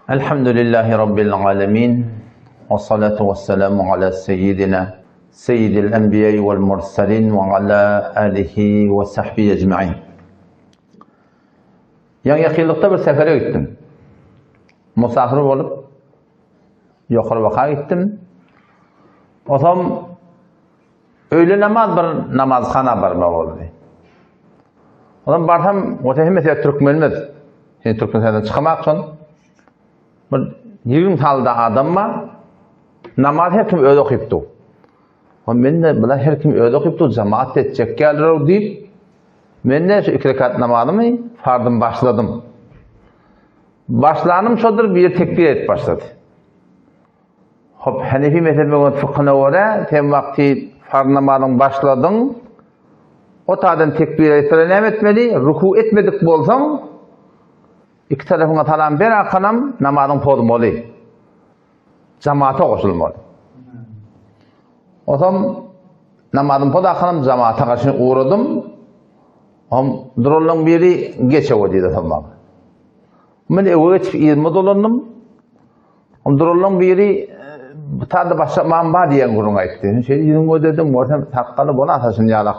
Elhamdülillahi Rabbil alemin. Ve salatu ve selamu ala seyyidina seyyidil enbiya'i vel mursalin ve ala alihi ve sahbihi ecma'in. Yan yakınlıkta bir sefere gittim. Musafir olup yukarı vaka gittim. O zaman öğle bir namazxana barmak oldu. O zaman barsam o tehmese Türkmenmez. Şimdi Türkmen'den çıkamak bir 20 talda adam var. Namaz her kim öyle okuyuptu. Men de bula her kim öyle okuyuptu. Cemaat edecek gelir deyip men de şu 2 rekat namazımı fardım başladım. Başlanım şudur bir tekbir et başladı. Hop Hanefi mezhebine fıkhına göre tem vakti farz namazın başladın. O tadan tekbir etmeden etmedi, ruku etmedik bolsam iki tarafına talan bir akanam namazın pozmalı. Cemaate koşulmalı. O zaman namazın poz akanam cemaate karşı uğradım. Durulun biri geçe o dedi tamam. Ben eve geçip 20 dolandım. Durulun biri tadı başlamam var diyen kurun ayıttı. Şey dedim o dedim ortam takkalı bana atasın yalak.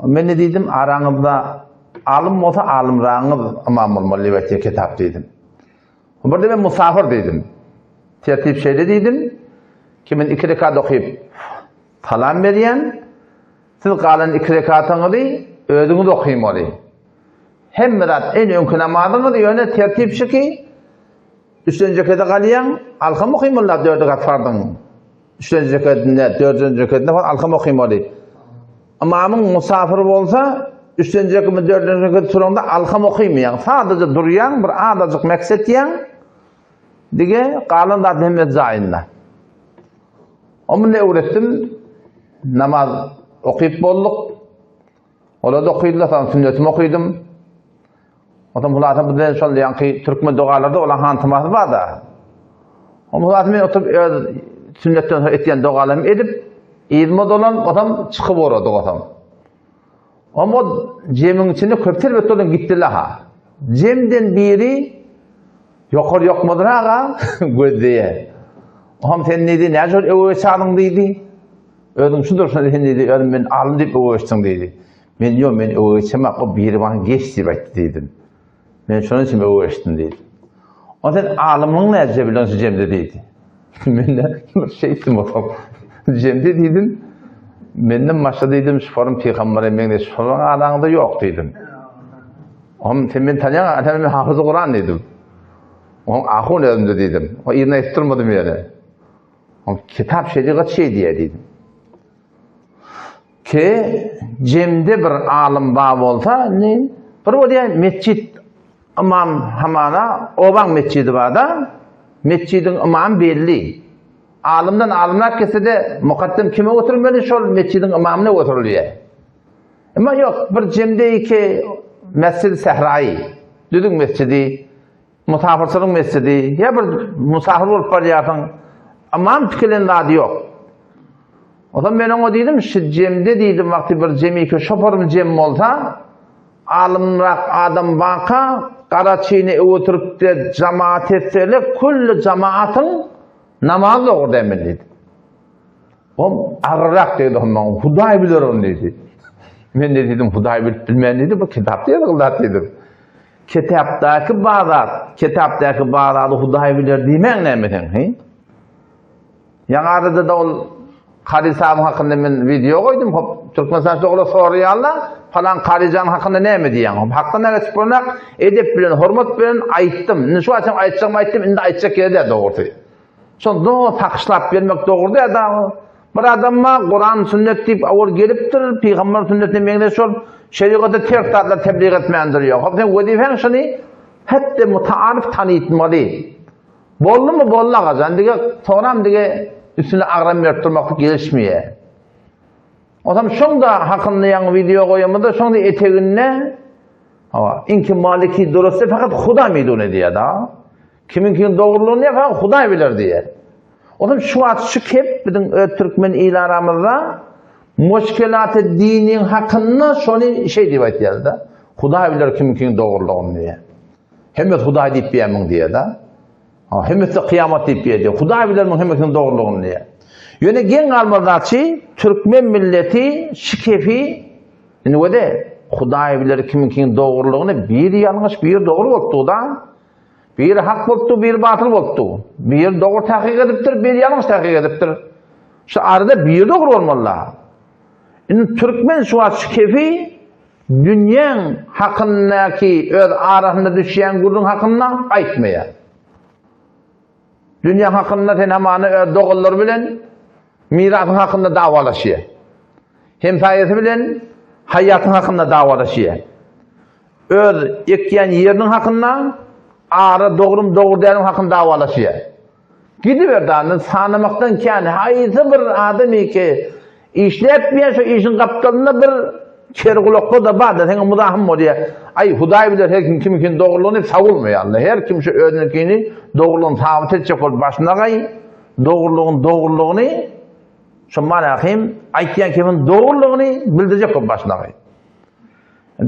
Ben ne dedim aranızda alım olsa alım rağınız imam olmalı ve kitap dedim. Burada ben musafir dedim. Tertip şeyde dedim. Kimin 2 rekat okuyup falan veriyen siz kalan 2 rekatınızı ödünüz okuymalı. Hem birat en önkü namazınızı yöne tertip şu ki 3. rekatı kalayan alkam okuymalı 4 rekat fardın. 3. rekatında 4. rekatında falan alkam okuymalı. İmamın musafir olsa 3. rekatı 4. rekatı turunda alkam okuymayan. Sadece duruyan bir adacık maksat yan dige kalan da hemmet zayında. Onu ne öğrettim? Namaz okuyup bolluk. Ola da okuydular, tamam sünnetimi okuyordum. O zaman bulatım bu da şol yankı Türkmen doğalarda olan hantıması var da. O bulatım ben oturup sünnetten etken doğalarımı edip 20 dolan o zaman çıkıp uğradık o zaman. Ama o cemin içinde köpter ve dolun gittiler ha. Cemden biri yukarı yok mudur ağa? Gözleye. O zaman sen neydi? Ne zor eve çağırdın dedi. Ödüm şudur sen dedi. Ödüm ben alın deyip eve geçtim dedi. Ben yok ben eve geçemek o biri bana geçti dedim. Ben şunun için eve geçtim dedim. O sen alımın ne cebilen cemde dedi. Ben de şeydim o zaman. Cemde dedim. Ben de maşa dedim şufarım peygamber emeğinde şufarın adağında yok dedim. Ama sen ben tanıyan ben hafızı Kur'an dedim. Onun ahun elimde dedim. O yerine ettirmedim yani. Kitap şeyde kaç şey diye dedim. Ki cemde bir alim bab olsa ne? Bir oraya mescid imam hamana oban mescidi var da mescidin imam belli. Alimden alimler kese de mukaddim kime oturmalı şol mescidin imamına oturuluyor. Ama yok bir cemde iki mescid sehrai. Düdük mescidi musafirçilik mescidi ya bir musafir olup barıyatın imam fikirlerin adı yok. O zaman ben ona dedim şu cemde dedim vakti bir cemi ki şoförüm cem olsa alimrak adam vaka Karaçi'ne oturup da cemaat etseli kullu cemaatın namazı orada emelliydi. O ağırrak dedi ondan Huday bilir onu dedi. Ben de dedim Huday bilmeyen dedi bu kitap değil dedim. Kitaptaki bağıratı Huday bilir demen ne mi? Yani arada da o Kari sahabın hakkında ben video koydum. Türkmenistan çoğula soruyorlar. Falan Karican hakkında ne mi diyen? Hakkında ne çıkırnak edep bilen, hormat bilen ayıttım. Şu açım ayıttım, indi ayıtacak yeri de doğurdu. Sonra takışlap vermek doğurdu ya da bir adamma Kur'an sünnet deyip avur geliptir. Peygamber sünnetine mengde şol şeriatı terk tatla tebliğ etmeyendir yok. Sen vazifen şunu hep de mutaarif tanıtmalı. Bollu mu bolla kazan dige sonram dige üstüne ağram yaptırmakta gelişmiyor. O zaman şunda hakkında video koyamadı, şunda eteğine inki maliki durursa fakat Huda mıydı ne diye da. Kimin doğruluğunu ne fakat Huda bilir diye. O zaman şu açık hep bizim Türkmen ilaramızda müşkelat-ı dinin hakkında şunu şey diye geldi. Huda bilir kimin doğruluğunu diye. Hem de Huda deyip biyemin diye da. Hemmeti kıyamet deyip diye. Hudaý biler men hemmetiniň dogrulygyny diye. Ýöne gen galmaryçy Türkmen milleti şikefi näde? Hudaý biler kimiň dogrulygyny bir ýalňyş bir dogry bolupdy da. Bir hak bolupdy, bir batyl bolupdy. Bir dogry tahqiq edipdir, bir ýalňyş tahqiq edipdir. Şu arada bir dogry bolmaly. Indi Türkmen şu şikefi dünýäň hakyndaky öz arasynda düşýän gurdyň hakynda aýtmaýar. Dünýä hakynda sen hamany öz dogullar bilen mirasyň hakynda dawalaşýar. Hem saýasy bilen hayatyň hakynda dawalaşýar. Öz ekýän ýeriniň hakynda ara dogrum dogry däliň hakynda dawalaşýar. Gidiberdi sanamakdan kän haýsy bir adamy ki işlepmeýär şu işin gapdalyna bir kergulokda da bar da sen mudahym bolýar. Ay Hudaý biler her kim kimiň dogrulygyny sagulmaýar. Her kim şu özünikini dogrulygyny sabit etjek bolup başyna gaý dogrulygyny şu malahym aýtýan kimin dogrulygyny bildirjek bolup başyna gaý.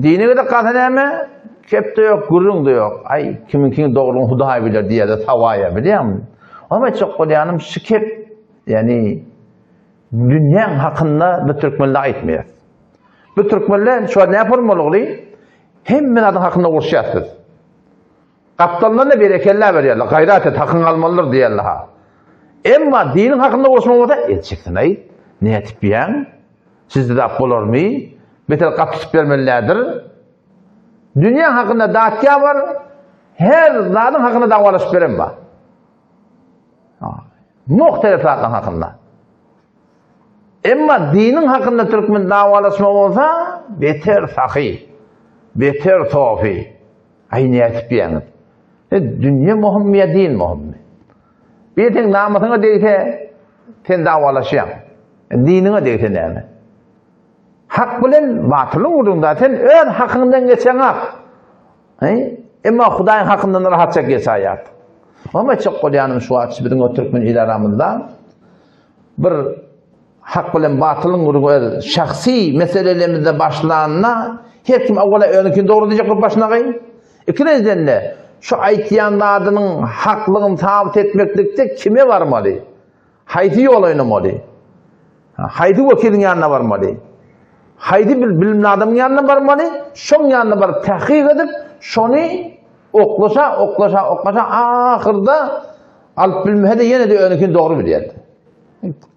Dinige de gaza näme? Kepde ýok, gurrun da ýok. Ay kimiň dogrulygyny Hudaý biler diýe de tawaýa bilýärmi? Ama çok bolýanym şikep yani dünýäň hakynda bu türkmenler aýtmaýar. Bu türkmenler şu näme formaly? Hemme adam hakynda uruşýarsyz. Kaptanlar da berekeller berýärler, gaýrat et hakyn almalylar diýerler. Emma dinin hakynda uruşmagda etjeksin aý. Ne etip ýan? Sizde de bolarmy? Betel gatyp bermellerdir. Dünýä hakynda datýa bar, her zadyň hakynda dawalaşyp beren bar. Muhtelif zatlar hakynda. Emma dinin hakynda türkmen dawalaşmak bolsa, beter sahy, beter sofi. Aýny etip ýaňyz. Dünýä muhim ýa din muhim. Betin namatyňa diýse, sen dawalaşýan. Diniňe diýse näme? Hak bilen batylyň urunda sen öz hakyndan geçen hak. Emma Hudaýyň hakyndan rahatça geçýär. Ama çok bolýanym şu wagt biziň Türkmen il aramyzda bir hak bilen batylyň urunda şahsy meselelerimizde başlanana her kim awwala öňkini dogry diýjek bolup başyna gaý. Ikinciden de şu aýtýanlarynyň haklygyny sabit etmeklikde kime barmaly? Haýdy ýol oýnamaly. Haýdy wekiliň ýanyna barmaly. Haýdy bilimli adamyň ýanyna barmaly. Şoň ýanyna bar tahqiq edip, şony oklaşa ahırda alıp bilmehede yine de öňkini dogry bilýärdi.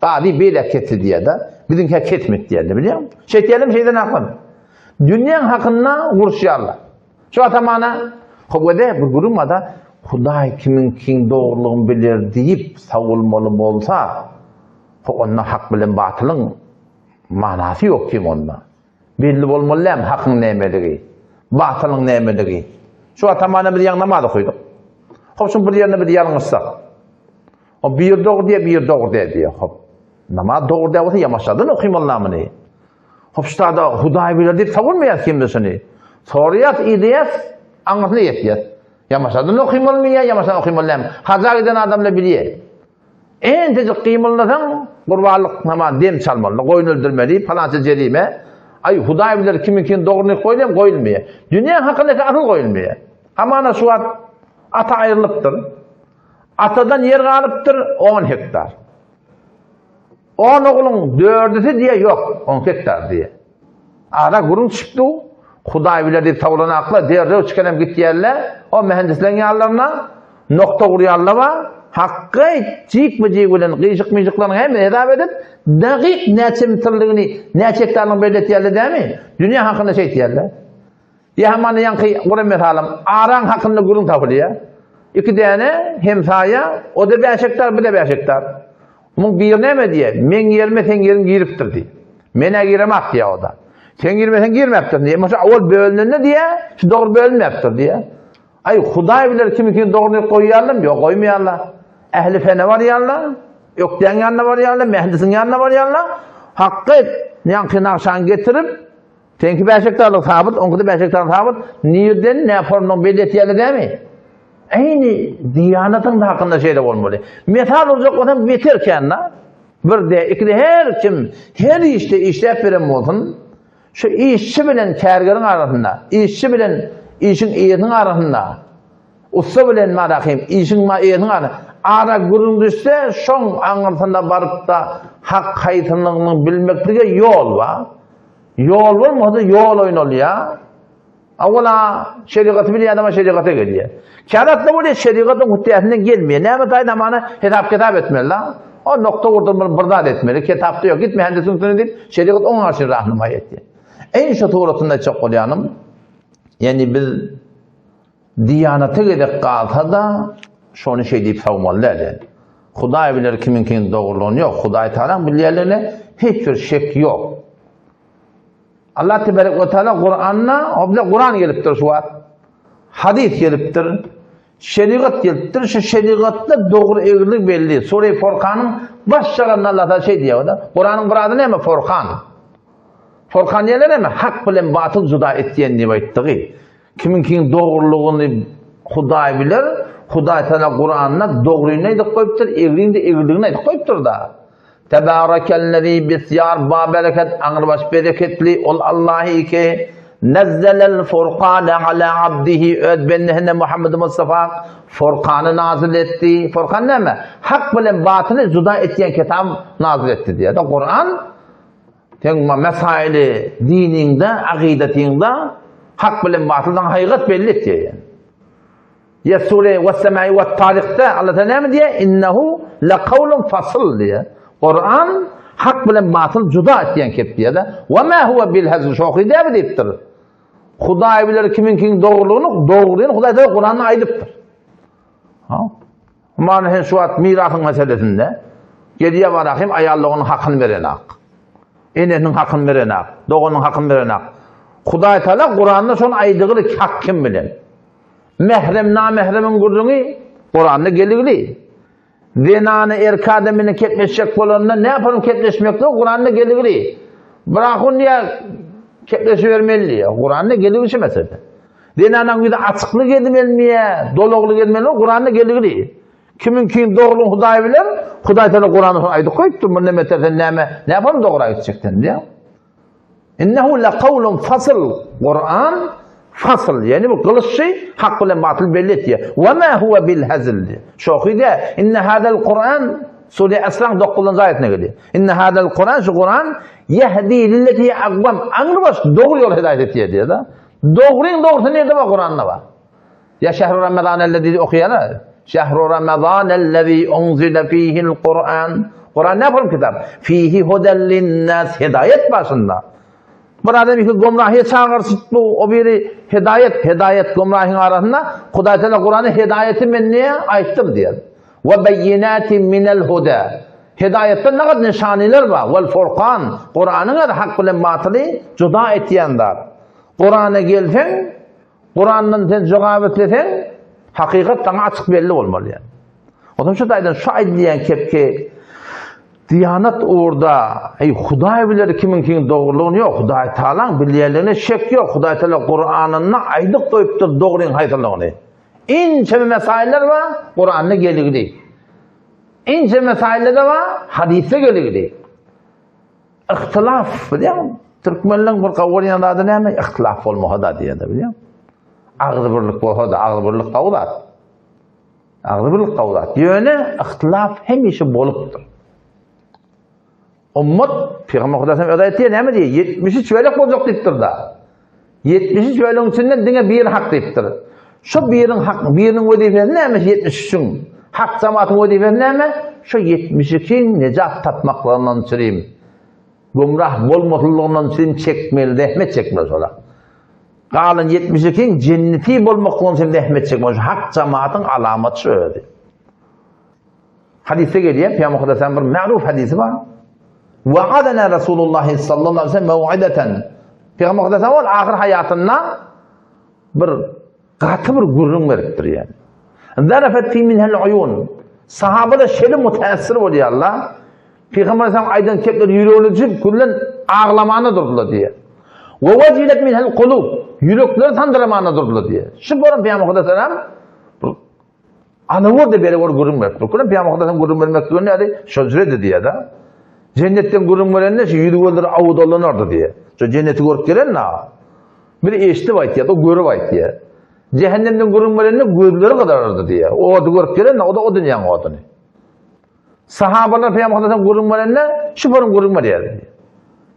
Gadi beýle ketdi diýdi. Biziňki ketmek diýdi, bilýärmi? Şeýtýanym şeýden aklym. Dünýäň hakynda uruşýarlar. Şu atamana howede bir gurumada Hudaý kimiň dogrulygyny biler diýip sagulmaly bolsa, onda hak bilen batylyň manasy ýok kim onda. Belli bolmaly hakyň nämeligi, batylyň nämeligi. Şu atamana bir ýan namaz okuýdyk. Hop şu bir ýerine bir ýalňyşsak. O bir dogry diýe. Hop. Namaz dogry diýe bolsa ýamaşadan okuýmanlamy. Hop ştada Hudaý biler diýip sagulmaýar kimdesini. Soryat ideyas anlatyny ýetýär. Ýamaşadan okuýmanmy ýa ýamaşadan okuýmanlamy. Hazar eden adamla bilýär. En tejik kıymyllasaň gurbanlyk namaz dem çalmaly, goýun öldürmeli, falança jerime. Ay Hudaý biler kimiň dogruny goýdym, goýulmaýar. Dünýä hakynda atyl goýulmaýar. Amana şu ata aýrylypdyr. Atadan yer galypdyr 10 hektar. 10 ogluň 4'üsi diýe ýok, 10 hektar diýe. Ara gurun çykdy. Hudaý biler diýip tawlana akla derrew çykanam gitýärler. O mühendislerin ýallaryna nokta gurýarlar. Hakkı cik bilen gıyşık-mıyşıklarını hem edap edip daqiq näçe mitrligini, näçe hektarlygyny belletýärler dämi? Dünýä hakynda şeýtýärler. Ýa-many ýanky gurun mesalam, aran hakynda gurun tapylýar. Iki däne hem saýa, o da 5 hektar, bir de 5 hektar. Muň bir näme diýär? Men ýerime sen ýeriň giripdir diýär. Mene giremek diýär o da. Sen girmesen girmepdir diýär. Mesela awal bölünende diýär, şu dogry bölünmepdir diýär. Ay Hudaý biler kimiň dogry goýýarlar, ýok goýmaýarlar. Ehli fene barýarlar, ýokdan ýanyna barýarlar, mehdisin ýanyna barýarlar. Haqqy ýanky naqşan getirip, tenki 5 hektarlyk sabit, onky 5 hektarlyk sabit, niýeden näformyň belletýärler dämi? Eýni diýanatyň da hakynda şeýle bolmaly. Metal urjak adam beterken na, bir de ikide her kim her işte işläp beren bolsun, şu işçi bilen kärgeriň arasynda, işçi bilen işin ýeriniň arasynda Ussa bilen marakım, işin ma etin ana. Ara gurun düşse, şoň aňyrtynda baryp da hak haýtynlygyny bilmeklige yol ba. Yol bolmasa yol oýnalýar. Awala şeriatı bilýär ama şeriata gelýär. Şeriatda bolýar şeriatın hüddiýetinden gelmeýär. Näme taýda mana hitap etmeli la. O nokta orada bırdat etmeli. Kitapta yok. Gitme hendesin sunu deyip şeriat onun için rahnama etti. En şu tuğratında çok olyanım. Yani biz diyanete gidip kalsa da şunu şey deyip savunmalılar. Yani. Huday bilir kimin doğruluğunu yok. Huday Teala bilirlerine hiçbir şek yok. Allah Tebarek ve Teala Kur'an'la Kur'an geliptir şu an. Hadis geliptir. Şeriat geliptir. Şu şeriatta doğru eğrilik belli. Sure-i Furkan'ın başçalarına Allah'ta şey diyor da. Kur'an'ın adı ne mi? Furkan. Furkan yerler mi? Hak bilen batıl juda etdiyen diye ayttığı. Kimin doğruluğunu Huday bilir. Huday Teala Kur'an'la doğruyu neydi koyuptur? Eğriliğini de eğriliğini neydi koyuptur da. Tebârekellezî bisyar ba bereket anırbaş bereketli ol Allah'ı ki nezzelel furqâne ala abdihi ödbennehine Muhammed Mustafa Furkan'ı nazil etti. Furkan ne mi? Hak bilen batılı juda etdiyen kitab nazil etti diye. Da Kur'an mesaili dininde, akidetinde hak bilen batıldan hakikat belli etti yani. Ya Sure ve semai ve tarikte Allah Teala ne diye? İnnehu lekavlun fasıl diye. Kur'an hak bilen batıl juda etdiyen kitap diye de. Ve ma huve bil hazl şoqi diye mi deyiptir? Huday bilir kimin doğruluğunu, doğruluğunu Huday da Kur'an'a aydıptır. Ama şu an mirasın meselesinde geriye varakım ayallığının hakkını veren hak. Enenin hakkını veren hak. Doğunun hakkını veren hak. Huday Teala Kur'an'da son aydığını hak kim bilen? Mehrem namehremin gurrunu Kur'an'da geligli. Zinanı erkademini ketleşecek olanlar ne yaparım ketleşmekte? Kur'an'da geligli. Bırakın diye ketleşivermeli. Kur'an'da geligli mesela. Zinanın bir de açıklık edilmeliye, doluqluk edilmeliye Kur'an'da geligli. Kimin doğruluğunu Huday bilir? Huday Teala Kur'an'da aydı koyuptur. Bunu ne yaparım doğru ayetçekten diye. İnnehu lekavlun fasıl. Kur'an fasıl yani bu kılıç şey hak ile batıl belli ediyor. Ve ma huve bil hazl diyor. Şoqide inne hadal Kur'an Sure Esra 9. ayetine geliyor. İnne hadal Kur'an şu Kur'an yehdi lilleti akvam. Anırbaş doğru yol hidayet ediyor diyor da. Doğrunun doğrusu nerede var Kur'an'da var? Ya şehru Ramazan ellezî okuyanlar. Şehru Ramazan ellezî unzile fîhil Kur'an. Kur'an ne yapalım kitap? Fîhi huden linnâs hidayet başında. Bir adam ki gomrahiye çağırsın bu o biri hidayet gomrahin arasında Huday Teala Kur'an'ı hidayeti men niye ayttım diyor. Ve beyinatin minel huda. Hidayette ne kadar nişaniler var. Vel furkan. Kur'an'ın da hak bilen batılı juda etyenler. Kur'an'a gelsen, Kur'an'dan sen cevabetlesen hakikat sana açık belli olmalı yani. O zaman şu daydan şu aydiyen kepke Diyanet orada, Huday bilir kimin doğruluğunu yok. Huday Teala bilirlerine şek yok. Huday Teala Kur'an'ına aydık koyuptur doğruluğun hayırlığını. İnce mesailler var, Kur'an'la gelir değil. İnce mesailler de var, hadise gelir değil. İhtilaf, biliyor musun? Türkmenlerin bir kavgalayan adı ne mi? İhtilaf olma da diye de biliyor musun? Ağzı birlik olsa da, ağzı birlik kavlat. Ağzı birlik kavlat. Yöne ihtilaf hem işi boluptur. Ummet, Peygamber Kudası'nın ödayetiye ne mi diye? 70'i çöylek olacak deyiptir da. 70'i çöyleğin içinden dine bir hak deyiptir. Şu birinin vazifesi ne mi? 73'ün. Hak cemaatin vazifesi ne mi? Şu 72'nin necat tapmaklarından süreyim. Gumrah bolmatlığından süreyim çekmeli, rahmet çekmez ola. Kalın 72'nin cenneti bolmaklığından süreyim rahmet çekmez. Hak cemaatin alamatı şöyle. Hadiste geliyor, Peygamber Kudası'nın bir ma'ruf hadisi var. Vaadena Resulullah sallallahu aleyhi ve sellem mev'ideten. Peygamber Kudası'nın ahir hayatında bir katı bir gurrun veriptir yani. Zarafet fi minhel uyun. Sahabe de şöyle müteessir oluyor Allah. Peygamber Kudası'nın aydan kepler yüreğini cip kullen ağlamanı durdular diye. Ve vecilet minhel kulub. Yürekleri tandıramanı durdular diye. Şu boran Peygamber Kudası'nın anavur da beri var gurrun veriptir. Kullen Peygamber Kudası'nın gurrun vermek diyor ne? Şözredi diye de. Cennetten gurrun verenler yürüyorlar avudalanırdı diye. Şu cenneti görüp gelen ne? Bir eşti vayt ya da görü vayt ya. cehennemden görünmelerine gözleri kadardı diye. O da görüp gelen o da dünyanın odunu. Sahabalar Peygamber'den görünmelerine şüphenin görünme diye.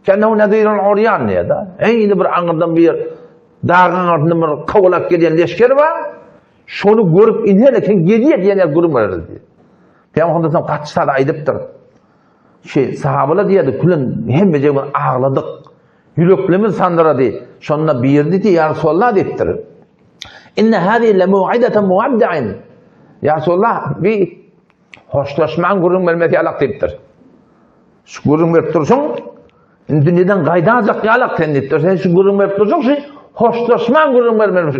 Kendihu nedirun uryan diye da. Eyni bir anırdan bir dağın ardından bir kavalak gelen leşker var. Şonu görüp inerken geriye diye görünmeler diye. Peygamber'den kaçsa da aydıptır. Sahabalar diye külün hem becegin ağladık. Yüreklerimiz sandıradı. Şonuna birdi ki ya Resulallah deyiptir. İnne hâzi le mu'ideten muabda'in. Ya Resulallah bir hoşlaşman gurun vermesi alak deyiptir. Şu gurun verip dursun, dünyadan gaydacak yalak deyiptir. Sen şu gurun verip dursun ki hoşlaşman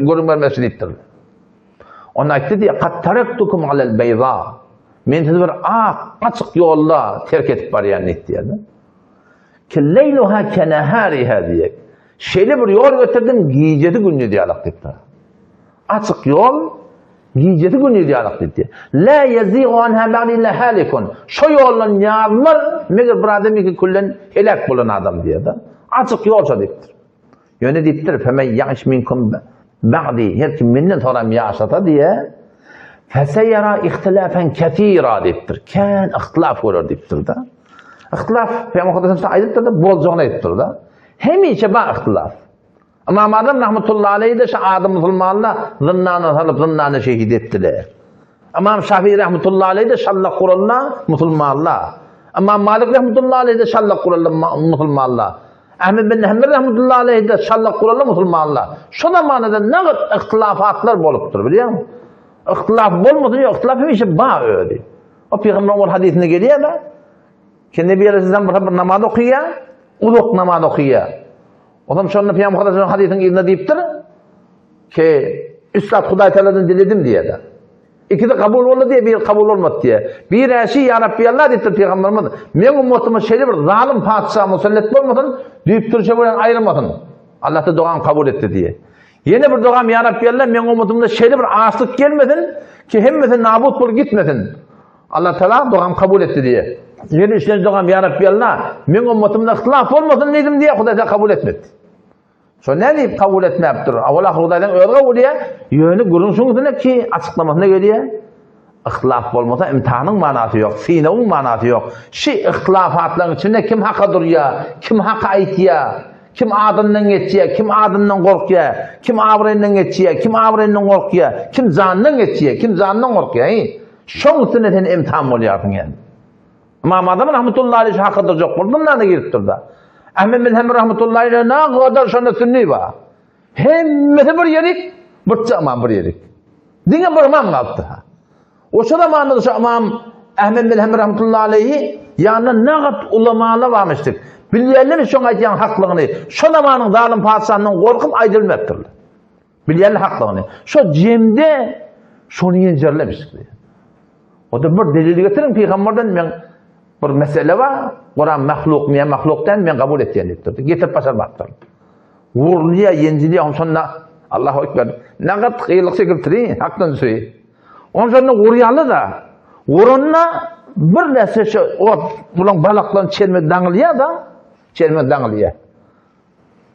gurun vermesi deyiptir. Ona aytti diye kad taraktukum alel beyza. Men siz bir açık yolla terk etip barayan deyiptir. Kelleyluha kenehariha diye. Şeyli bir yol götürdüm, giyiceti günlü diye alak deyiptir. Açık yol, giyiceti günlü diye alak deyiptir. La yeziğu anha ba'di illa halikun. Şu yolun yarmır, meğer bir adam ki kullen helak bulan adam diye de. Açık yolsa deyiptir. Yöne deyiptir, femen yaş minkum ba'di. Her kim minnen soram yaşata diye. Feseyara ihtilafen ketira deyiptir. Ken ihtilaf olur deyiptir da. İhtilaf, Peygamber aydıptır da, bolcağına aydıptır da. Hemice ba ihtilaf. Ama adam rahmetullahi aleyhi de şu adı Müslümanla zınnanı salıp zınnanı şehit ettiler. Ama Şafii rahmetullahi aleyhi de şallak kuralına Müslümanla. Ama Malik rahmetullahi aleyhi de şallak kuralına Müslümanla. Ahmed bin Hanbel rahmetullahi aleyhi de şallak kuralına Müslümanla. Şu zamanında ne kadar ihtilafatlar boluptur biliyor musun? İhtilaf bolmadı ya, ihtilaf hemice ba öyle. O Peygamber'in hadisine geliyor da. Ki Nebi Aleyhisselam bir namaz okuyor, uluk namaz okuyor. O zaman şonunla Peygamber'in hadisinin yerine deyiptir ki Üstad Huday Teala'dan diledim diye de. İki de kabul oldu diye, bir kabul olmadı diye. Bir eşi ya Rabbi Allah deyiptir Peygamberimiz. Men ummatımın şeyli bir zalim padişah musallat olmasın, deyiptir şöyle ayrılmasın. Allah da duam kabul etti diye. Yine bir duam ya Rabbi Allah men ummatımda şeyli bir aslık gelmesin ki hemmesi nabut bulup gitmesin. Allah Teala duam kabul etti diye. Yine işten doğan ya Rabbi Allah, men ummatımda ihtilaf olmasın dedim diye Huday kabul etmedi. So ne deyip kabul etmeyiptir? Avvala Huday'dan öğre oluyor, yönü gurunsunuzuna ki açıklamasına geliyor. İhtilaf olmasa imtihanın manası yok, sinavın manası yok. Şu ihtilafatların içinde kim haka duruyor, kim haka aytıyor, kim adından geçiyor, kim adından korkuyor, kim avrayından geçiyor, kim avrayından korkuyor, kim zanından geçiyor, kim zanından korkuyor. Şunun üstüne sen imtihan oluyorsun yani. Ama adamın rahmetullahi aleyhi hakkıdır yok. Bundan da girip durdu. Ahmed bin Hanbel rahmetullahi aleyhi ne kadar şuna sünni var. Hemmeti bir yerik, bir çaman bir yerik. Dine bir imam kalktı. O zamanında şu imam Ahmed bin Hanbel rahmetullahi aleyhi yanına ne kadar ulamalar varmıştık. Bilyenler şun aytayan haklığını, şu zamanın zalim padişahından korkup aydılmaptırlar. Bilyenler haklığını. Şu cemde şunu yencerlemiştik. O da bir delil getirin Peygamberden men bir mesele var. Kur'an mahluk miye mahluktan men kabul ettiğini getirdi. Getirip başar baktır. Vurluya yenciliye on sonra Allahu Ekber. Ne kadar kıyılık sekirtiri haktan söyleyeyim. On sonra vuruyalı da vurunna bir nese şu o bulan balaklan çelme dağılıyor da çelme dağılıyor.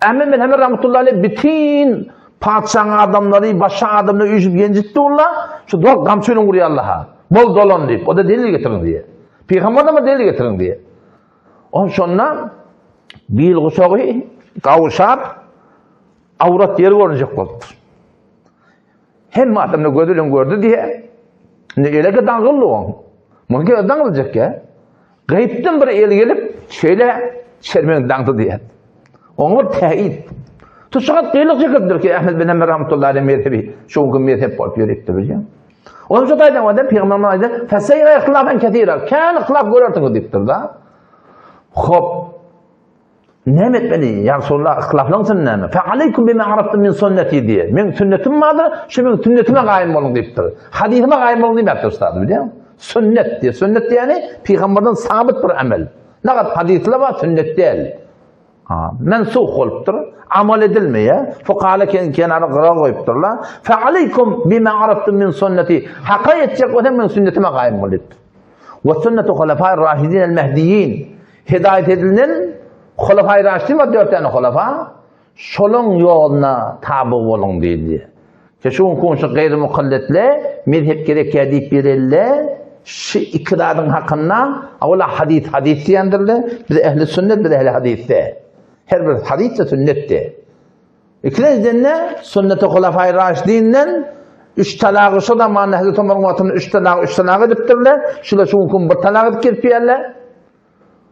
Ahmed bin Hanbel rahmetullahi aleyhi bütün padişahın adamları, başka adamları üzüp yencitti onlar. Şu dok gamçıyla vuruyor Allah'a. Bol dolan deyip. O da delil getirin diye. Peygamber de delil getirin diye. On sonra bir yıl kuşağı kavuşar avrat yeri görünecek oldu. Hem adamla gördü diye ne öyle ki dağıldı o. Mümkün dağılacak ya. Gayipten bir el gelip şöyle şermenin dağıldı diye. Onu teyit. Tuşakat kıyılık çıkırdır ki Ahmed bin Hanbel rahmetullahi aleyhi mezhebi. Şu gün mezhep olup yörektir hocam. Onun için aydan adam Peygamber'in aydan feseyre ihtilafan ketira. Kan ihtilaf görürsünüz deyiptir da. Hop. Ne etmeli? Ya Resulullah ihtilaflansın neme? Fe aleykum bima araftum min sünneti diye. Men sünnetim vardır, şu men sünnetime gayim olun deyiptir. Hadisime gayim olun deyiptir ustadı biliyor musun? Sünnet diye. Sünnet yani Peygamber'den sabit bir amel. Ne kadar hadisler var sünnet değil. Mensuh oluptur. Amal edilmeye. Fuqahala kenara qıra qoyupturlar. Fe aleykum bima araftum min sünneti. Haqqa yetecek o da men sünnetime gayim olun. Ve sünnetu hulefai râşidin el mehdiyin. Hidayet edilen Hulefai Raşidin var 4 tane hulefa. Şolun yoluna tabi olun deyildi. Şuun konuşu gayri mukalletle mezhep gerek ya deyip berelle şu ikradın hakkında ola hadis diyendirle bir ehli sünnet bir ehli hadiste. Her bir hadis de sünnette. İkilizden ne? Sünnet-i Hulafai Raşidin'den 3 talağı şu da manna Hazreti Ömer'in vatını 3 talağı ediptirler. Şula şuun kun bir talağı edip kirpiyerler.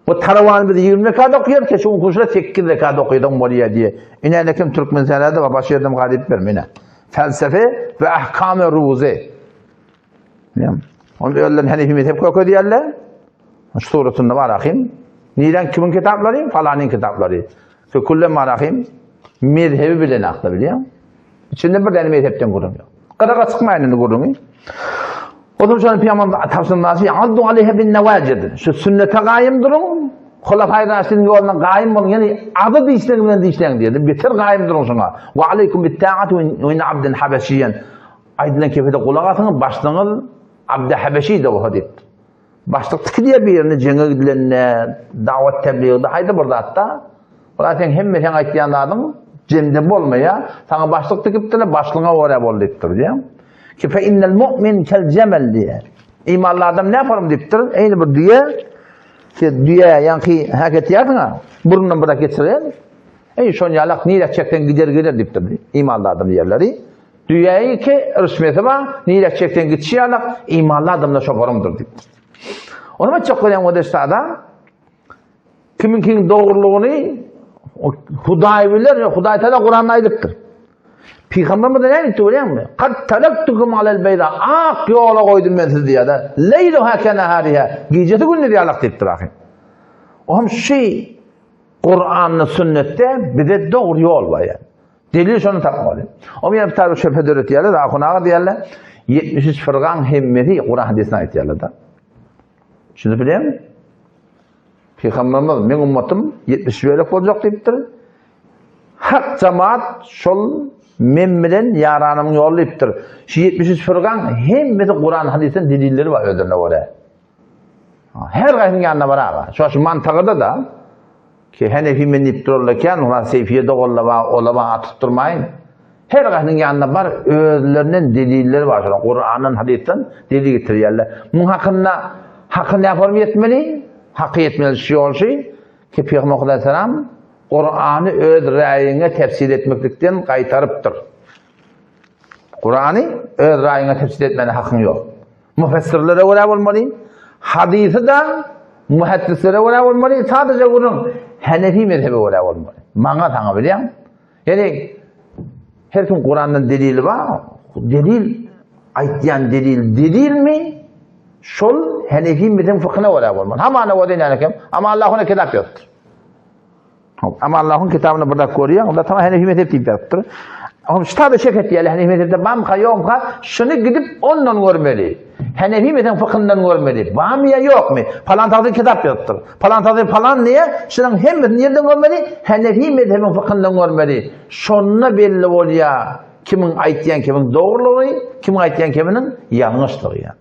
Bu taravanı bir 20 rekat okuyor ki şuun kun şula 8 rekat okuyordum oraya diye. İnelekim Türkmen senede ve başı yerdim galip vermine. Felsefe ve ahkam-ı ruzi. Onu öğlen Hanefi mezhep koku diyorlar. Şu suretinde var akım. Neden kimin kitapları? Falanın kitapları. Kulle marakım. Mezhebi bilen aklı biliyor. İçinde bir tane mezhepten kurumuyor. Kadar sıkmayın kurumuyor. O zaman şöyle Peygamber tavsiyesi "Addu aleyhe bin nevacid." Şu sünnete gayim durun. Hulafai Raşidin yoluna gayim olun. Yani adı dişlerin diye. Bitir gayim durun şuna. Ve aleykum bit ta'ati ve in abdin habeşiyen. Aydın kefede kulak atın başlığınız abd habeşi de o hadis. Başlık diye bir yerine cenge gidilenler, davet tebliğde haydi burada hatta. Zaten hem sen aytyanlardan cemde bolmaya, sana başlık tıkıptırlar, başlığına oraya bol deyiptir diye. Ki fe innel mu'min kel cemel diye. İmanlı adam ne yaparım deyiptir? Aynı bir dünya, ki dünya yani hareket yapına, burnundan burada geçirir. Şon yalak niyet çekten gider deyiptir. İmanlı adam yerleri. Dünyayı ki rüşmeti var, niyet çekten gitşi yalak, imanlı adamla şoparımdır deyiptir. O zaman çok önemli o destada, kimin doğruluğunu Huday bilir, Huday Teala Kur'an'da aydıktır. Peygamberimiz de ne diyor biliyor musun? "Kad taraktukum alel beyda." Ak yola koydum ben sizi diye de. Leyluha kenahariha. Gecesi günü diye Allah deyiptir akı. O şey Kur'an'la sünnette bize doğru yol var yani. Delil şunu takmalı. O bir tarih şöpe dörüt yerler, daha konağa diyorlar. 73 fırgan hemmeti Kur'an hadisine ait yerler da. Şunu biliyor musun? Peygamberimiz men ummatım 70 bölük olacak deyiptir. Hak cemaat şol men bilen yaranımın yolu deyiptir. Şu 73 fırgan hemmeti Kur'an hadisinin delilleri var ödürüne oraya. Her gayrının yanında var ağa. Şu mantıqıda da ki Hanefi men deyiptir olurken ona seyfiyede olaba atıp durmayın. Her gayrının yanında var özlerinin delilleri var. Kur'an'ın hadisinin delil getiriyorlar. Bunun hakkında yaparım yetmeli. Hakkı yetmeli şey olsun ki Peygamber Aleyhisselam Kur'an'ı öz rayine tefsir etmeklikten kaytarıptır. Kur'an'ı öz rayine tefsir etmenin hakkın yok. Müfessirlere göre olmalı, hadisi de muhaddislere göre olmalı, sadece bunun Hanefi mezhebi göre olmalı. Bana sana biliyor musun? Yani her kim Kur'an'ın delili var, delil, aytyan delil mi? Şol Hanefi mezhebin fıkhına göre olmalı. Ama ana odin alekem, ama Allah'ın kitap yoktur. Ama Allah'ın kitabını burada koruyor, onda tamam Hanefi mezhep deyip yaptır. Ama işte şeket diye Hanefi mezhepte bamka yoksa şunu gidip ondan görmeli. Hanefi mezhebin fıkhından görmeli. Var mı ya yok mu? Falan tarzı kitap yoktur. Falan tarzı falan niye? Şunun hem nereden görmeli? Hanefi mezhebin fıkhından görmeli. Şununla belli oluyor. Kimin aytyan kimin doğruluğu, kimin aytyan kiminin yanlışlığı yani.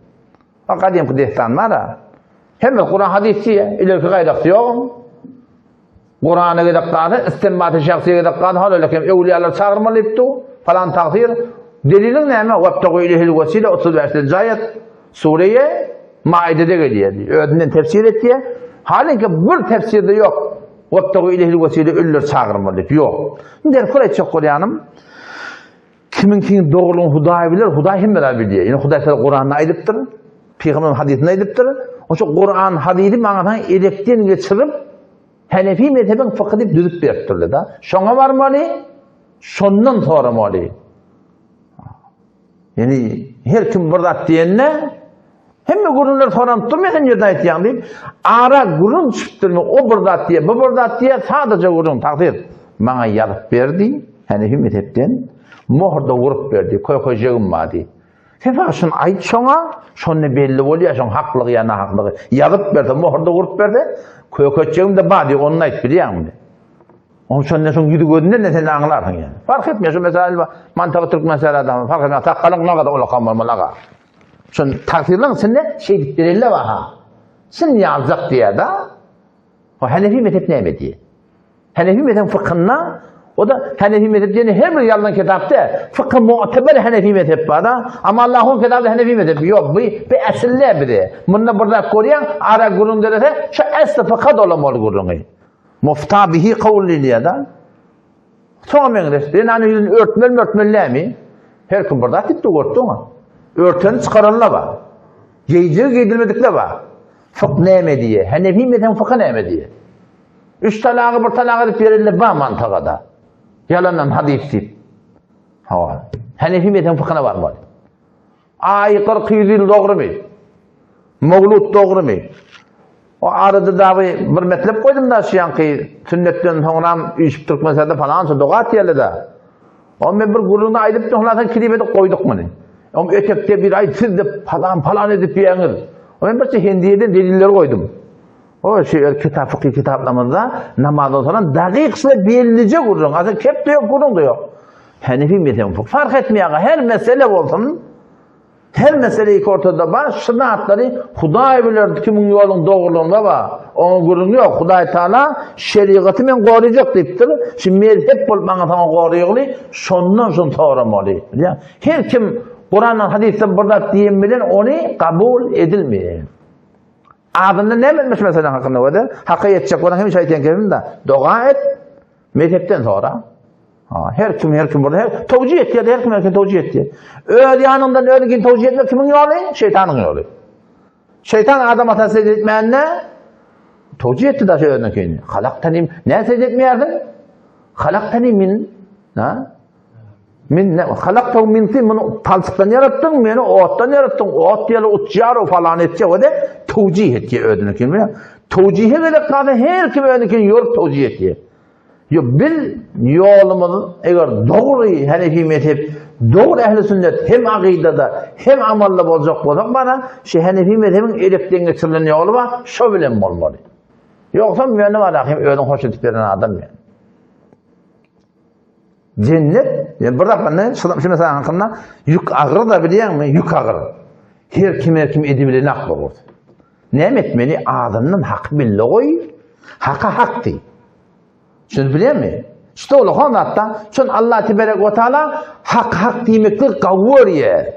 Akadim ki destan var ha. Hem de Kur'an hadisi ya. İleriki gaydaksı yok. Kur'an'a gidaktadı, istinbatı şahsiye gidaktadı. Hala lakin evliyalar çağırmalıydı. Falan takdir. Delilin ne mi? وَابْتَغُوا اِلَيْهِ الْوَسِيلَ 35. ayet. Suriye Maide'de geliyor. Ödünden tefsir etti. Halbuki bir tefsirde yok. وَابْتَغُوا اِلَيْهِ الْوَسِيلَ illa çağırmalıydı. Yok. Der Kur'an çok Kur'an'ım. Kimin doğruluğunu Huday bilir. Huday hem beraber biliyor. Yani Huday Kur'an'la aydıptır. Peygamber'in hadisine aydıptır. O çok Kur'an hadisi bana elekten geçirip Hanefi mezhebin fıkhı deyip düzüp beriptirler da. Şoňa barmaly, şondan soramaly. Yani her kim bir zat diýende hemme gurunlar soranıp durmaýan ýerde aýtýan diýip, ara gurun çypdyrmy o bir zat diýe, bu bir zat diýe sadece gurun takdir. Maňa ýazyp berdi, Hanefi mezhepden mohrda urup berdi, koy jegimmadi. Sefa şun aýt şoňa, şonu belli bolýar, şoň haklygy ýa-na haklygy. Ýazyp berdi, mohrda urup berdi. Kököççeğim de badi onu ayt biliyor musun? Onun için ne son yüzü gördüğünde ne sen anlarsın yani. Fark etmiyor şu mesela mantığı Türk meseleden fark etmiyor. Takkalın ne kadar ola kalmamalığa. Şun takdirlen sen ne şey diktirelle var ha. Sen yazık diye de o Hanefi mezhep ne diye. Hanefi mezhep fıkhına O da Hanefi mezhep diye her bir yalan kitapta fıkıh mu'teber Hanefi mezhep var da ama Allah'ın kitabında Hanefi mezhep yok. Bu bir asille biri. Bunu burada koruyan ara gurun derse şu aslı fıkh dolamalı gurunu. Mufta bihi kavli diye da. Sonra mengres. Yani örtmeli. Her kim burada tipte görttü mü? Örteni çıkaranlar var. Giydirmedikler var. Fıkh neyme diye. Hanefi mezhep fıkh neyme diye. 3 talağı bir talağı edip verirler var mantıkada. Yalandan hadis deyip. Hanefi mezhep fıkhına var mı? Aykır kıyıdil doğru mu? Mevlut doğru mu? O arada da bir metlep koydum da şiyankı sünnetten sonra işip Türkmenistanda falan doğat yerli de. O ben bir gururuna aydıp onlardan kilibede koyduk mu? O ötekte bir ay siz de falan edip yiyenir. O ben bir Hindiye'den deliller koydum. O kitap fıkhi kitaplarımızda namazdan sonra dakikasıyla bellice kurun. Aslında kep de yok, kurun da yok. Hanefi mezhep fark etmiyor. Her mesele olsun, her meseleyi ortada var. Şınaatları Huday bilir kimin yolun doğruluğunda var. Onun kurun yok. Huday Teala şeriatı men koruyacak deyiptir. Şimdi mezhep bol bana tamam koruyuyor. Sondan son doğramalı. Her kim Kur'an'ın hadiste burada diyeyim bilen onu kabul edilmiyor. Adında ne bilmiş mesela hakkında var da? Hakkı yetecek olan hem şeytan gelin de dua et mezhepten sonra. Her kim burada tevcih et ya da her kim tevcih et diye. Öyle yanından öyle gün tevcih etmek kimin yolu? Şeytanın yolu. Şeytan adama tasdik etmeyenle tevcih etti da şöyle kendini. Halaktanim ne secde etmeyerdin? Halaktanim min halaktahu min tin bunu palçıktan yarattın beni ottan yarattın ot diye uçar falan edecek o da tevcih et diye ödünü kim tevcihe gerek kaldı her kim ödünü yor tevcih et diye. Yo bil yolumuz eğer doğru Hanefi mezhep doğru ehli sünnet hem akidada hem amalla olacak olsak bana şu Hanefi mezhebin elekten geçirilen yolu var şu bilen olmalı. Yoksa mühendim alakım ödün hoş edip veren adam yani. Cennet, yani burada bana şimdi mesela hakkında yük ağır da biliyor musun? Yük ağır. Her kim edebilir ne aklı olur. Ne etmeli? Adamın hak billi koy, haka hak değil. Şunu biliyor musun? İşte o hatta çünkü Allah Tebarek ve Teala hak demektir kavur yer.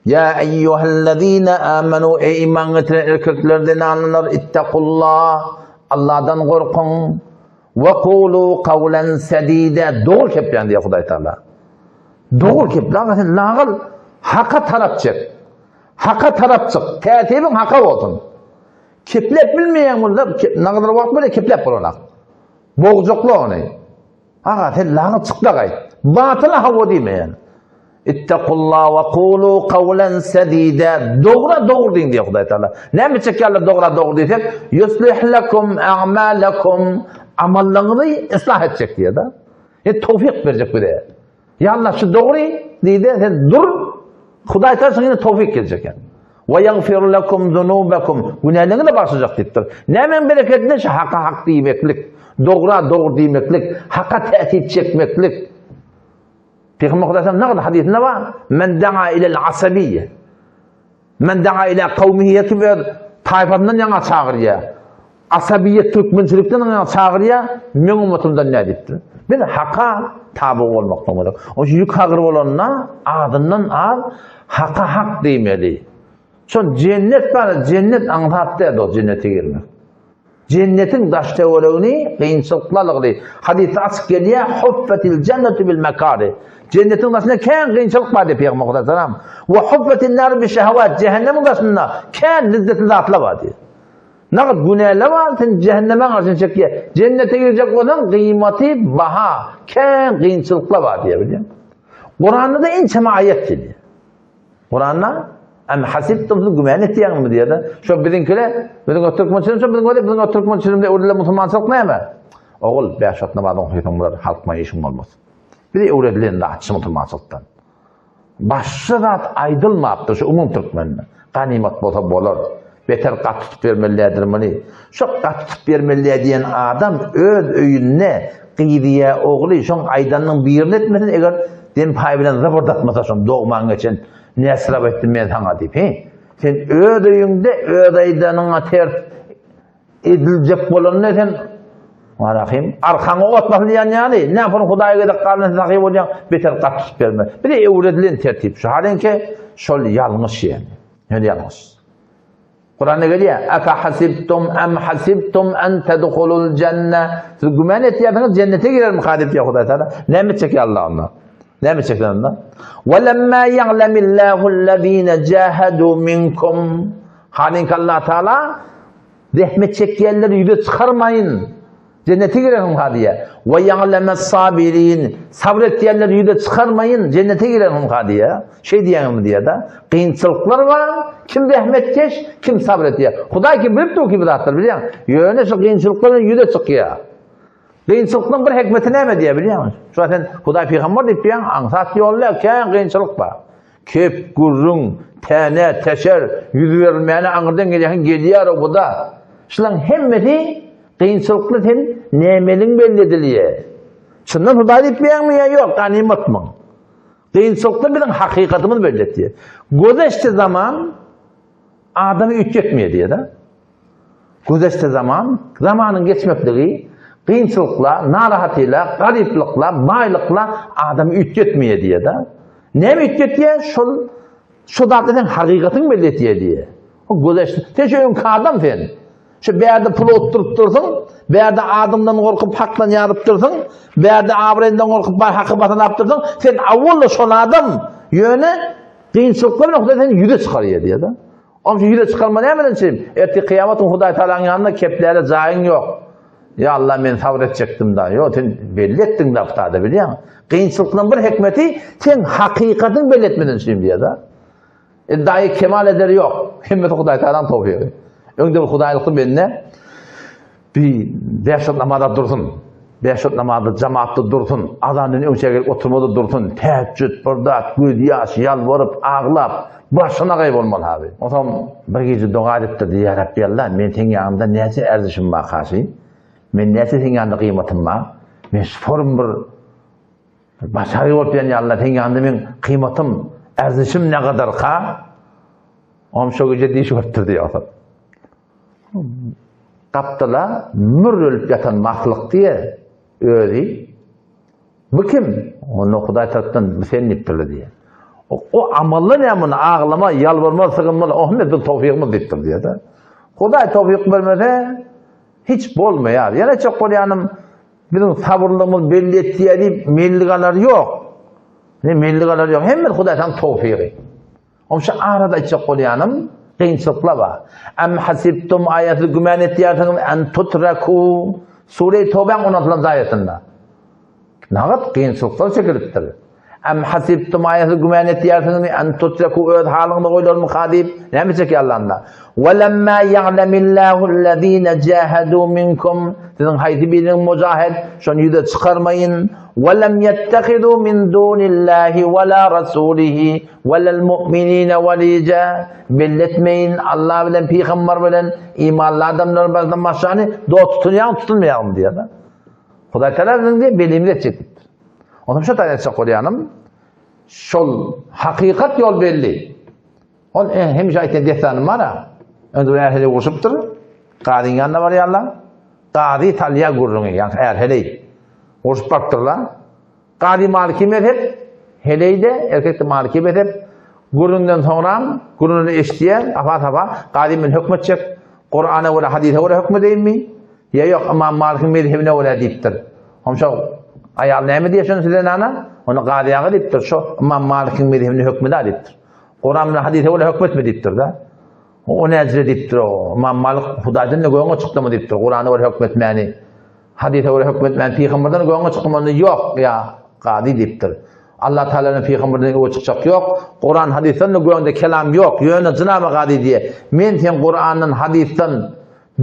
Ya eyyühellezine amenu ey iman getiren erkeklerden anlar ittakullah. Allah'tan korkun. وَقُولُوا قَوْلًا سَد۪يدًا Doğru kep yani diye Huday Teala. Doğru kep. Lağıl haka tarafçık. Haka tarafçık. Tertibin haka olsun. Keplep bilmeyen burada. Ne kadar vakit böyle keplep bulunak. Boğcuklu onu. Hakikaten lağıl çıkla gayet. Batıla hava değil mi yani? İttakullah ve kulu kavlen sedide. Doğru deyin diye Huday Teala. Ne mi çekerler doğru diyecek? Yuslih lekum a'malakum. Amallarını ıslah edecek diye da. Tevfik verecek bir de. Ya Allah şu doğru diye sen dur. Huday Teala sana yine tevfik gelecek yani. Ve yaghfir lekum zunubakum. Günahlarını da bağışlayacak deyiptir. Ne men bereketine şu hak demeklik. Doğru demeklik. Haka tehdit çekmeklik. Peygamber Aleyhisselam ne kadar hadisinde var? Men da'a ilel asabiyye. Men da'a ila kavmihi ki bir tayfasından yana çağırıyor. Asabiyet Türkmençilikten yana çağırıyor. Men ummatumdan ne deyiptir? Bir haka tabi olmak olmalı. O yük ağır olanına adından al hak demeli. Son cennet var, cennet anlattı o cennete girmek. Cennetin daş teoriğini kıyınçılıklarla değil. Hadis-i açık geliyor. Huffetil cennetu bil mekari. Cennetin daşında kâin kıyınçılık var diye Peygamber Aleyhisselam. Ve huffetil nar bi şehvat. Cehennemin daşında kâin lezzetin zatla var diye. Ne kadar günahlar var, sen cehenneme karşın çekiyor. Cennete girecek olan kıymeti baha. Kâin kıyınçılıklar var diye biliyor musun? Kur'an'da da en çama ayet geliyor. Kur'an'da ama hasiptumuz güvenlik diyen mi diye de. Şu bizimkiler, bizim Türkmençilerin, bizim Türkmençilerin de öyle Müslümanlık ne mi? Oğul, 5 vakit namazdan okuyup bunlar halkma işim olmaz. Bir de öğretilen de açı Müslümanlıktan. Başka zat aydılmayıptır şu umum Türkmenine. Ganimet bolsa bolar. Beter kat tutup vermelidirmeli. Şu kat tutup vermeli diyen adam öz öyünne kıyıdiye oğlu şun aydanın birini etmesin eğer den pay bilen zabordatmasa şun doğman geçen ne sırap ettim ben sana deyip. Sen ödeyinde ödeydanına ters edilecek olanına sen Rahim arkanı otmasın yani. Ne yapın Huday'a da kalın sahip olacak beter katıp verme. Bir de öğretilen tertip şu halinki şol yanlış yani. Ne yanlış. Kur'an'da geliyor. Aka hasibtum em hasibtum en tedhulul cennet. Siz güman etiyordunuz cennete girer mi hadip ya Huday Teala? Ne mi çekiyor Allah ondan? Ne mi çekiyor ondan? وَلَمَّا يَعْلَمِ اللّٰهُ الَّذ۪ينَ جَاهَدُوا مِنْكُمْ halinki Allah Teala rahmet çekiyenleri yüze çıkarmayın. Cennete girelim hadiye. Ve ya'lemes sabirin. Sabrettiyenleri yüze çıkarmayın. Cennete girelim hadiye. Şey diyelim diye de. Kıyınçılıklar var. Kim rahmetkeş, kim sabretiyor. Huday ki bilip de o gibi dağıtır biliyor musun? Yöne şu kıyınçılıkların yüze çıkıyor. Kıyınçılıkların bir hikmeti ne mi diye biliyor musun? Zaten Huday Peygamber deyip diyor. Ansat yolluyor ki kıyınçılık var. Kep, gurrun, tane, teşer, yüzü verilmeyene anırdan geliyor bu da. Şunların hemmeti kıyınçılıklı sen nemelin bellediliği. Şundan Huday deyip mi ya yok, ganimet mi? Kıyınçılıklı bizim hakikatimiz bellettiği. Gözeşte zaman adamı ütçetmiyor diye de. Gözeşte zamanın geçmekliği kıyınçılıkla, narahatıyla, gariplikla, baylıkla adamı ütçetmiyor diye de. Ne mi ütçetiyor? Şu dağıtıdan hakikatin bellettiği diye. O gözeşte. Teşekkürüm kağıdım fen. Şu bir yerde pulu oturup dursun, bir yerde adımdan korkup haktan yarıp dursun, bir yerde abrenden korkup hakkı batana yaptırsun, sen avvalla son adam yöne kıyınçılıklarla Huday seni yüze çıkarıyor diye de. Onun için yüze çıkarma ne emredin şimdi? Erti kıyametin Huday Teala'nın yanında keplere zayin yok. Ya Allah ben sabredecektim da. Yok sen belli ettin laftada biliyor musun? Kıyınçılıkların bir hikmeti sen hakikatin belli etmedin şimdi diye de. Dahi kemal ederi yok. Himmeti Huday Teala'nın topluyor. Önde bir Hudaylıklı benimle bir 5 vakit namazda dursun. 5 vakit namazda cemaatte dursun. Azanın önce gelip oturmada dursun. Teheccüd, bırdak, göz yaş, yalvarıp, ağlap. Başına kaybolmalı abi. O zaman bir gece dua edip de ya Rabbi Allah, men senin yanında neyse erzişim var karşı. Men neyse senin yanında kıymetim var. Men forum bir başarı olup yani Allah senin yanında men kıymetim, erzişim ne kadar ka? Om şu gece diş öptü diyor. Kaptıla mür ölüp yatan mahluk diye öyle. Bu kim? Onu Huday tarafından sen niptirli diye. O amallı ne bunu ağlama, yalvarma, sığınma, Ahmet bir tevfikimiz diptir diye de. Huday tevfik vermede hiç bolmuyor. Yani çok oluyanım bizim sabırlığımız belli ettiği deyip milligalar yok. Ne milligalar yok. Hemen Huday'tan tevfiki. Onun için arada çok oluyanım kıyınçılıkla var. Em hasibtum ayeti gümen ettiğiniz en tutraku. Sure-i Tevbe'nin 16. ayetinde. Ne kadar kıyınçılıklar çekiliptir. Em hasibtum ayeti gümen ettiğiniz en tutraku öz halinde koyulur mu kadip? Ne mi çekiyor Allah'ında? وَلَمَّا يَعْلَمِ اللّٰهُ الَّذ۪ينَ جَاهَدُوا مِنْكُمْ sizin haydi birinin mücahid, şunu yüze çıkarmayın. وَلَمْ يَتَّخِذُوا مِنْ دُونِ اللّٰهِ وَلَا رَسُولِهِ وَلَا الْمُؤْمِنِينَ وَلِيجًا belletmeyin, Allah bilen, Peygamber bilen, imanlı adamların bazından başlarını doğru tutunuyor, tutulmayalım diye de. Huday Teala'nın diye bilimle çektir. Onun şu tane çakolayanım, şol hakikat yol belli. On hem şahitten destanım var ha, önce erhele kurşuptur, kadın yanında var ya Allah, Qadi talya gurrunu yani erheley. Kurşup baktırlar. Qadi maliki mezhep, heleyde erkekte maliki mezhep. Gurrundan sonra gurrunu eştiyen afa qadi men hükmetecek. Kur'an'a ve hadise ve hükmedeyim mi? Ya yok ama maliki mezhebine öyle deyiptir. Homşa ayal ne mi diyorsun sizden ana? Onu qadiya deyiptir. Şu ama maliki mezhebine hükmeder deyiptir. Kur'an'la hadise ve hükmetme deyiptir da. O nezre deyiptir o. İmam Malik Huday'dan ne goyunga çıktı mı deyiptir. Kur'an'a öyle hükmetmeni, hadise öyle hükmetmeni, Peygamber'den goyunga çıkmanı yok ya qadi deyiptir. Allah Teala'nın Peygamber'den o çıkacak yok. Kur'an hadisten de goyunga kelam yok. Yöne Cenab-ı qadi diye. Men sen Kur'an'ın hadisten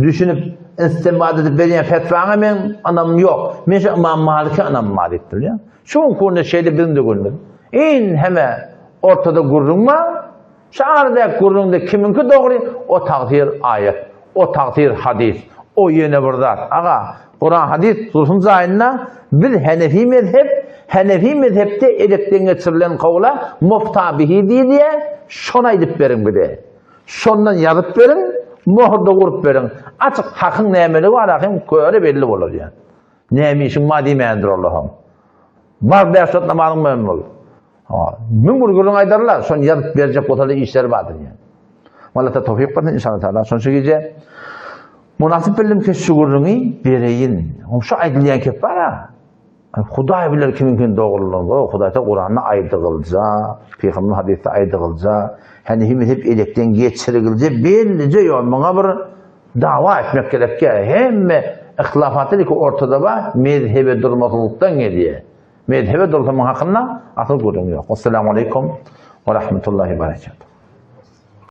düşünüp istimad edip verilen fetvana men anam yok. Men şu İmam Malik'e anam var deyiptir ya. Şunun konuda şeyde benim de görmedim. En hemen ortada gurrunma. Şarada gurrunda kiminki doğru? O takdir ayet, o takdir hadis, o yine burada. Aga, Kur'an hadis dursun zayınna bir Hanefi mezhepte elekten geçirilen kavla muftabihi diye şona edip verin bir de. Şondan yazıp verin, muhurda kurup verin. Açık hakkın nemeli var, hakkın köre belli olur yani. Näme işin maddi mendir Allah'ım. Var bersat namazın memnun ol. Min gurgurun aydarlar, son yazıp verecek otalı işleri vardır yani. Vallahi tawfik versin inşallah Teala. Sonsuza gece münasip bilim ki şugurunu bereyin. Şu aydilen kep var ha. Huday bilir kimin doğruluğunu. Huday da Kur'an'ı aydı kılca, Peygamber'in hadisi aydı kılca, hani hep elekten geçirgilce bellice yolmana bir dava etmek gerek ki hem ihtilafatı ki ortada var, mezhebe durmasızlıktan geliyor. Mezhebe durmanın hakkında akıl görünüyor. Esselamu aleyküm ve rahmetullahi ve berekatuhu.